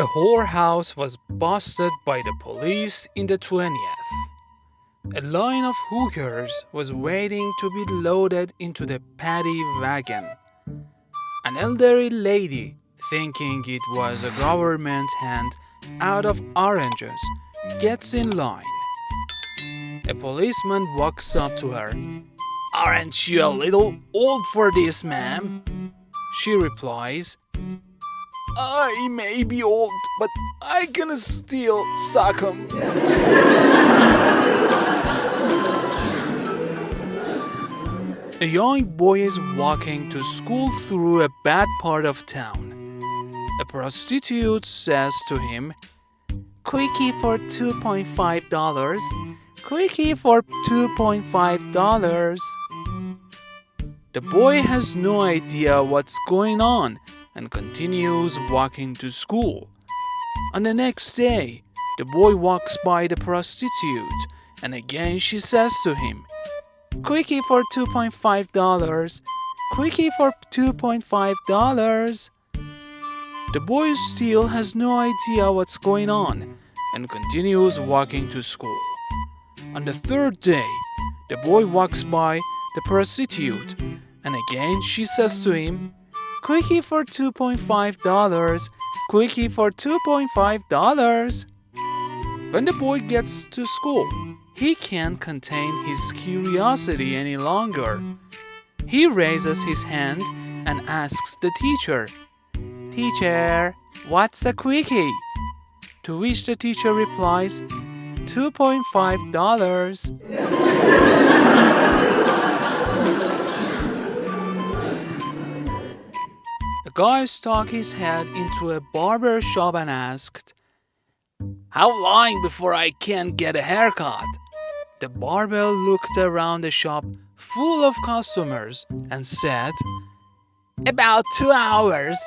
A whorehouse was busted by the police in the 20th. A line of hookers was waiting to be loaded into the paddy wagon. An elderly lady, thinking it was a government hand out of oranges, gets in line. A policeman walks up to her. "Aren't you a little old for this, ma'am?" She replies, "I may be old, but I can still suck 'em." A young boy is walking to school through a bad part of town. A prostitute says to him, "Quickie for $2.5. Quickie for $2.5. The boy has no idea what's going on and continues walking to school. On the next day, the boy walks by the prostitute, and again she says to him, "Quickie for $2.5. Quickie for $2.5. The boy still has no idea what's going on and continues walking to school. On the third day, the boy walks by the prostitute, and again she says to him, "Quickie for $2.5. Quickie for $2.5. When the boy gets to school, he can't contain his curiosity any longer. He raises his hand and asks the teacher, "Teacher, what's a quickie?" To which the teacher replies, $2.5. A guy stuck his head into a barber shop and asked, "How long before I can get a haircut?" The barber looked around the shop full of customers and said, "About 2 hours."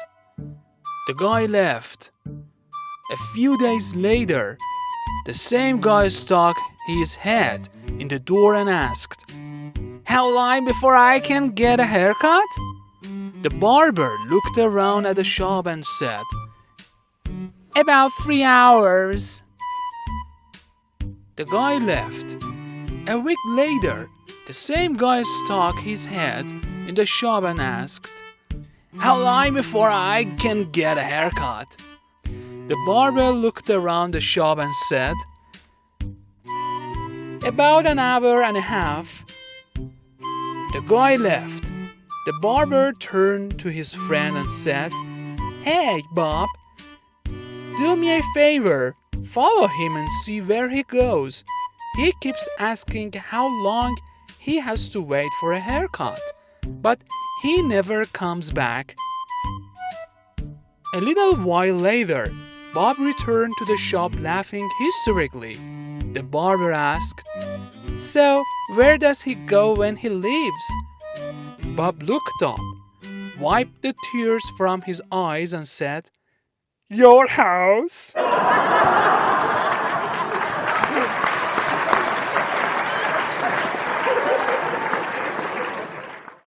The guy left. A few days later, the same guy stuck his head in the door and asked, "How long before I can get a haircut?" The barber looked around at the shop and said, "About 3 hours." The guy left. A week later, the same guy stuck his head in the shop and asked, "How long before I can get a haircut?" The barber looked around the shop and said, "About an hour and a half." The guy left. The barber turned to his friend and said, "Hey, Bob, do me a favor. Follow him and see where he goes. He keeps asking how long he has to wait for a haircut, but he never comes back." A little while later, Bob returned to the shop laughing hysterically. The barber asked, "So, where does he go when he leaves?" Bob looked up, wiped the tears from his eyes and said, "Your house."